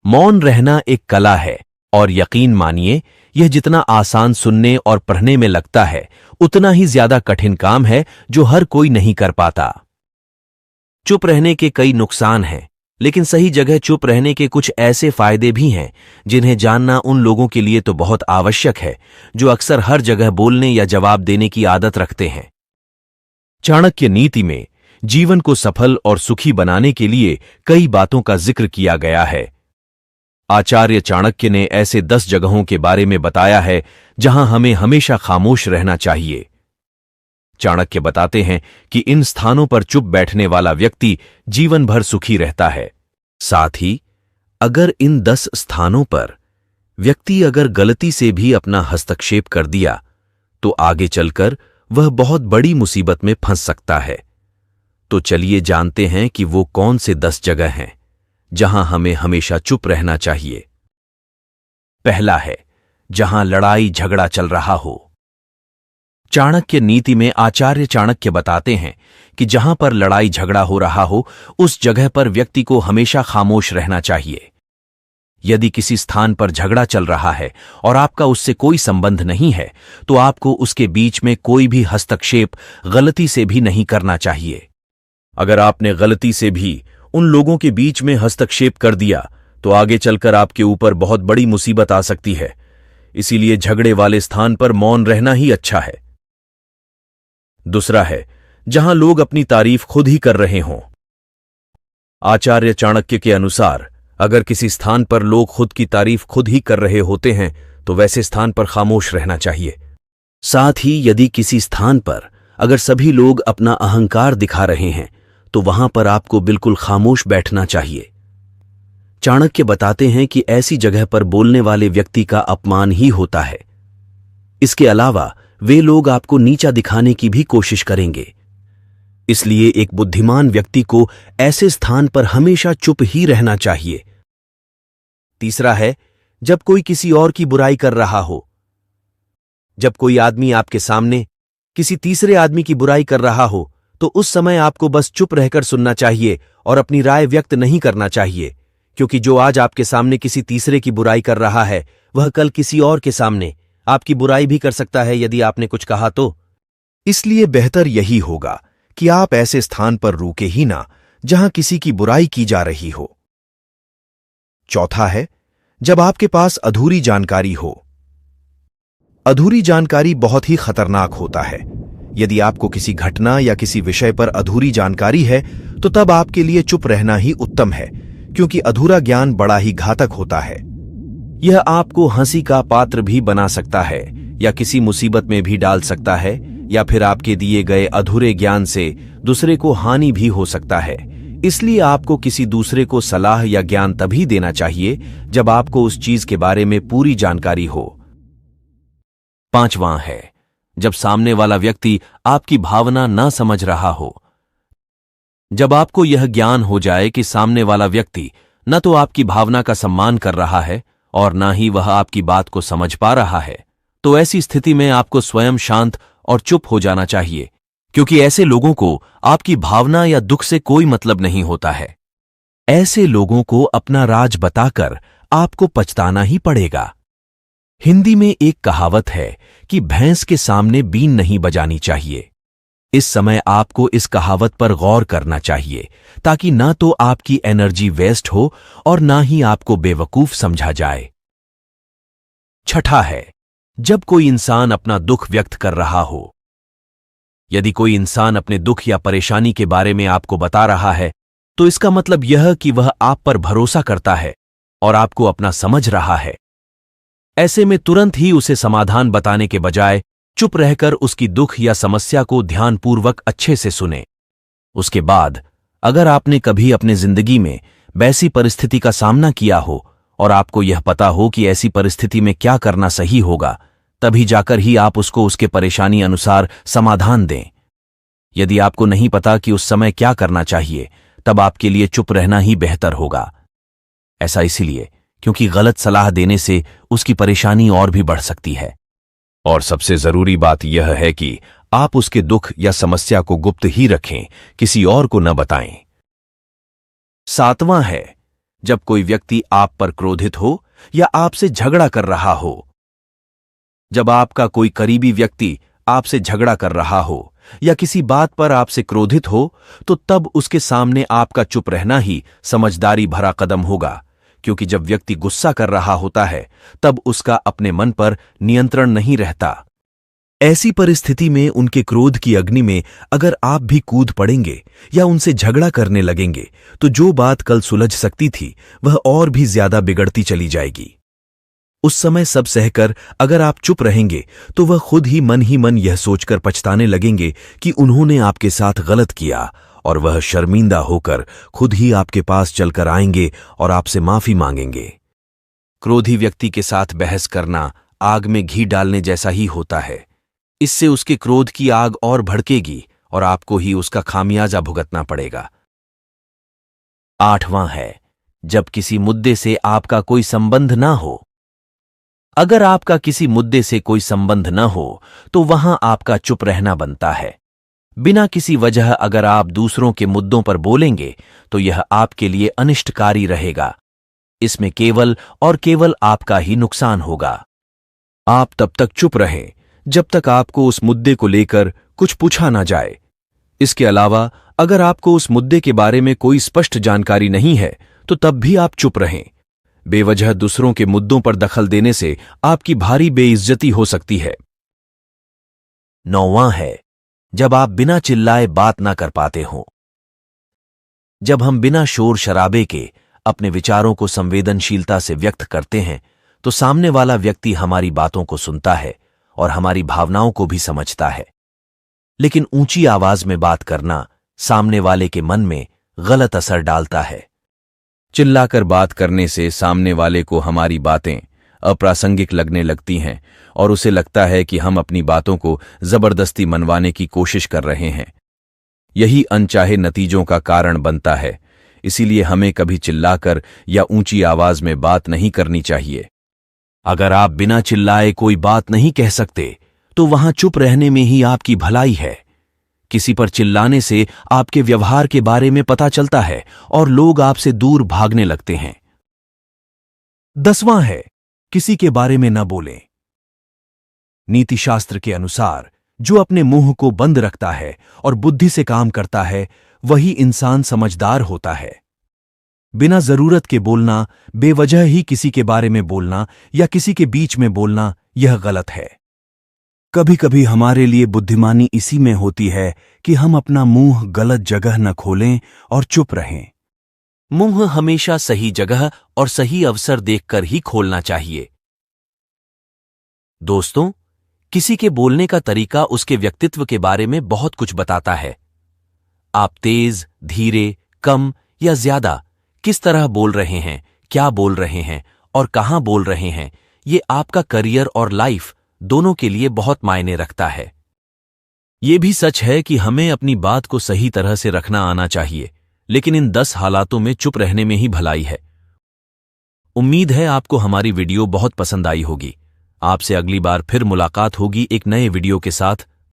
मौन रहना एक कला है और यकीन मानिए यह जितना आसान सुनने और पढ़ने में लगता है उतना ही ज्यादा कठिन काम है जो हर कोई नहीं कर पाता। चुप रहने के कई नुकसान हैं, लेकिन सही जगह चुप रहने के कुछ ऐसे फायदे भी हैं जिन्हें जानना उन लोगों के लिए तो बहुत आवश्यक है जो अक्सर हर जगह बोलने या जवाब देने की आदत रखते हैं। चाणक्य नीति में जीवन को सफल और सुखी बनाने के लिए कई बातों का जिक्र किया गया है। आचार्य चाणक्य ने ऐसे 10 जगहों के बारे में बताया है जहां हमें हमेशा खामोश रहना चाहिए। चाणक्य बताते हैं कि इन स्थानों पर चुप बैठने वाला व्यक्ति जीवन भर सुखी रहता है। साथ ही अगर इन 10 स्थानों पर व्यक्ति अगर गलती से भी अपना हस्तक्षेप कर दिया तो आगे चलकर वह बहुत बड़ी मुसीबत में फंस सकता है। तो चलिए जानते हैं कि वो कौन से 10 जगह हैं जहां हमें हमेशा चुप रहना चाहिए। पहला है जहां लड़ाई झगड़ा चल रहा हो। चाणक्य नीति में आचार्य चाणक्य बताते हैं कि जहां पर लड़ाई झगड़ा हो रहा हो उस जगह पर व्यक्ति को हमेशा खामोश रहना चाहिए। यदि किसी स्थान पर झगड़ा चल रहा है और आपका उससे कोई संबंध नहीं है तो आपको उसके बीच में कोई भी हस्तक्षेप गलती से भी नहीं करना चाहिए। अगर आपने गलती से भी उन लोगों के बीच में हस्तक्षेप कर दिया तो आगे चलकर आपके ऊपर बहुत बड़ी मुसीबत आ सकती है। इसीलिए झगड़े वाले स्थान पर मौन रहना ही अच्छा है। दूसरा है जहां लोग अपनी तारीफ खुद ही कर रहे हों। आचार्य चाणक्य के अनुसार अगर किसी स्थान पर लोग खुद की तारीफ खुद ही कर रहे होते हैं तो वैसे स्थान पर खामोश रहना चाहिए। साथ ही यदि किसी स्थान पर अगर सभी लोग अपना अहंकार दिखा रहे हैं तो वहां पर आपको बिल्कुल खामोश बैठना चाहिए। चाणक्य बताते हैं कि ऐसी जगह पर बोलने वाले व्यक्ति का अपमान ही होता है। इसके अलावा वे लोग आपको नीचा दिखाने की भी कोशिश करेंगे। इसलिए एक बुद्धिमान व्यक्ति को ऐसे स्थान पर हमेशा चुप ही रहना चाहिए। तीसरा है जब कोई किसी और की बुराई कर रहा हो। जब कोई आदमी आपके सामने किसी तीसरे आदमी की बुराई कर रहा हो तो उस समय आपको बस चुप रहकर सुनना चाहिए और अपनी राय व्यक्त नहीं करना चाहिए, क्योंकि जो आज आपके सामने किसी तीसरे की बुराई कर रहा है वह कल किसी और के सामने आपकी बुराई भी कर सकता है यदि आपने कुछ कहा तो। इसलिए बेहतर यही होगा कि आप ऐसे स्थान पर रुके ही ना जहां किसी की बुराई की जा रही हो। चौथा है जब आपके अधूरी अधूरी जानकारी हो। अधूरी जानकारी बहुत ही खतरनाक होता है। यदि आपको किसी घटना या किसी विषय पर अधूरी जानकारी है तो तब आपके लिए चुप रहना ही उत्तम है, क्योंकि अधूरा ज्ञान बड़ा ही घातक होता है। यह आपको हंसी का पात्र भी बना सकता है या किसी मुसीबत में भी डाल सकता है, या फिर आपके दिए गए अधूरे ज्ञान से दूसरे को हानि भी हो सकता है। इसलिए आपको किसी दूसरे को सलाह या ज्ञान तभी देना चाहिए जब आपको उस चीज के बारे में पूरी जानकारी हो। पांचवां है जब सामने वाला व्यक्ति आपकी भावना ना समझ रहा हो। जब आपको यह ज्ञान हो जाए कि सामने वाला व्यक्ति न तो आपकी भावना का सम्मान कर रहा है और ना ही वह आपकी बात को समझ पा रहा है, तो ऐसी स्थिति में आपको स्वयं शांत और चुप हो जाना चाहिए, क्योंकि ऐसे लोगों को आपकी भावना या दुख से कोई मतलब नहीं होता है। ऐसे लोगों को अपना राज बताकर आपको पछताना ही पड़ेगा। हिंदी में एक कहावत है कि भैंस के सामने बीन नहीं बजानी चाहिए। इस समय आपको इस कहावत पर गौर करना चाहिए ताकि ना तो आपकी एनर्जी वेस्ट हो और ना ही आपको बेवकूफ समझा जाए। छठा है जब कोई इंसान अपना दुख व्यक्त कर रहा हो। यदि कोई इंसान अपने दुख या परेशानी के बारे में आपको बता रहा है तो इसका मतलब यह कि वह आप पर भरोसा करता है और आपको अपना समझ रहा है। ऐसे में तुरंत ही उसे समाधान बताने के बजाय चुप रहकर उसकी दुख या समस्या को ध्यानपूर्वक अच्छे से सुने। उसके बाद अगर आपने कभी अपने जिंदगी में वैसी परिस्थिति का सामना किया हो और आपको यह पता हो कि ऐसी परिस्थिति में क्या करना सही होगा, तभी जाकर ही आप उसको उसके परेशानी अनुसार समाधान दें। यदि आपको नहीं पता कि उस समय क्या करना चाहिए, तब आपके लिए चुप रहना ही बेहतर होगा। ऐसा इसलिए क्योंकि गलत सलाह देने से उसकी परेशानी और भी बढ़ सकती है। और सबसे जरूरी बात यह है कि आप उसके दुख या समस्या को गुप्त ही रखें, किसी और को न बताएं। सातवां है जब कोई व्यक्ति आप पर क्रोधित हो या आपसे झगड़ा कर रहा हो। जब आपका कोई करीबी व्यक्ति आपसे झगड़ा कर रहा हो या किसी बात पर आपसे क्रोधित हो, तो तब उसके सामने आपका चुप रहना ही समझदारी भरा कदम होगा, क्योंकि जब व्यक्ति गुस्सा कर रहा होता है तब उसका अपने मन पर नियंत्रण नहीं रहता। ऐसी परिस्थिति में उनके क्रोध की अग्नि में अगर आप भी कूद पड़ेंगे या उनसे झगड़ा करने लगेंगे, तो जो बात कल सुलझ सकती थी वह और भी ज्यादा बिगड़ती चली जाएगी। उस समय सब सहकर अगर आप चुप रहेंगे तो वह खुद ही मन यह सोचकर पछताने लगेंगे कि उन्होंने आपके साथ गलत किया, और वह शर्मिंदा होकर खुद ही आपके पास चलकर आएंगे और आपसे माफी मांगेंगे। क्रोधी व्यक्ति के साथ बहस करना आग में घी डालने जैसा ही होता है। इससे उसके क्रोध की आग और भड़केगी और आपको ही उसका खामियाजा भुगतना पड़ेगा। 8वां है, जब किसी मुद्दे से आपका कोई संबंध ना हो। अगर आपका किसी मुद्दे से कोई संबंध न हो तो वहां आपका चुप रहना बनता है। बिना किसी वजह अगर आप दूसरों के मुद्दों पर बोलेंगे तो यह आपके लिए अनिष्टकारी रहेगा। इसमें केवल और केवल आपका ही नुकसान होगा। आप तब तक चुप रहें जब तक आपको उस मुद्दे को लेकर कुछ पूछा ना जाए। इसके अलावा अगर आपको उस मुद्दे के बारे में कोई स्पष्ट जानकारी नहीं है तो तब भी आप चुप रहें। बेवजह दूसरों के मुद्दों पर दखल देने से आपकी भारी बेइज्जती हो सकती है। 9वां है, जब आप बिना चिल्लाए बात ना कर पाते हों। जब हम बिना शोर शराबे के अपने विचारों को संवेदनशीलता से व्यक्त करते हैं तो सामने वाला व्यक्ति हमारी बातों को सुनता है और हमारी भावनाओं को भी समझता है। लेकिन ऊंची आवाज में बात करना सामने वाले के मन में गलत असर डालता है। चिल्लाकर बात करने से सामने वाले को हमारी बातें अप्रासंगिक लगने लगती हैं और उसे लगता है कि हम अपनी बातों को जबरदस्ती मनवाने की कोशिश कर रहे हैं। यही अनचाहे नतीजों का कारण बनता है। इसीलिए हमें कभी चिल्लाकर या ऊंची आवाज में बात नहीं करनी चाहिए। अगर आप बिना चिल्लाए कोई बात नहीं कह सकते तो वहां चुप रहने में ही आपकी भलाई है। किसी पर चिल्लाने से आपके व्यवहार के बारे में पता चलता है और लोग आपसे दूर भागने लगते हैं। 10वां है, किसी के बारे में न बोलें। नीतिशास्त्र के अनुसार जो अपने मुंह को बंद रखता है और बुद्धि से काम करता है वही इंसान समझदार होता है। बिना जरूरत के बोलना, बेवजह ही किसी के बारे में बोलना या किसी के बीच में बोलना, यह गलत है। कभी कभी हमारे लिए बुद्धिमानी इसी में होती है कि हम अपना मुंह गलत जगह न खोलें और चुप रहें। मुंह हमेशा सही जगह और सही अवसर देखकर ही खोलना चाहिए। दोस्तों, किसी के बोलने का तरीका उसके व्यक्तित्व के बारे में बहुत कुछ बताता है। आप तेज, धीरे, कम या ज्यादा किस तरह बोल रहे हैं, क्या बोल रहे हैं और कहां बोल रहे हैं, ये आपका करियर और लाइफ दोनों के लिए बहुत मायने रखता है। ये भी सच है कि हमें अपनी बात को सही तरह से रखना आना चाहिए, लेकिन इन 10 हालातों में चुप रहने में ही भलाई है। उम्मीद है आपको हमारी वीडियो बहुत पसंद आई होगी। आपसे अगली बार फिर मुलाकात होगी एक नए वीडियो के साथ।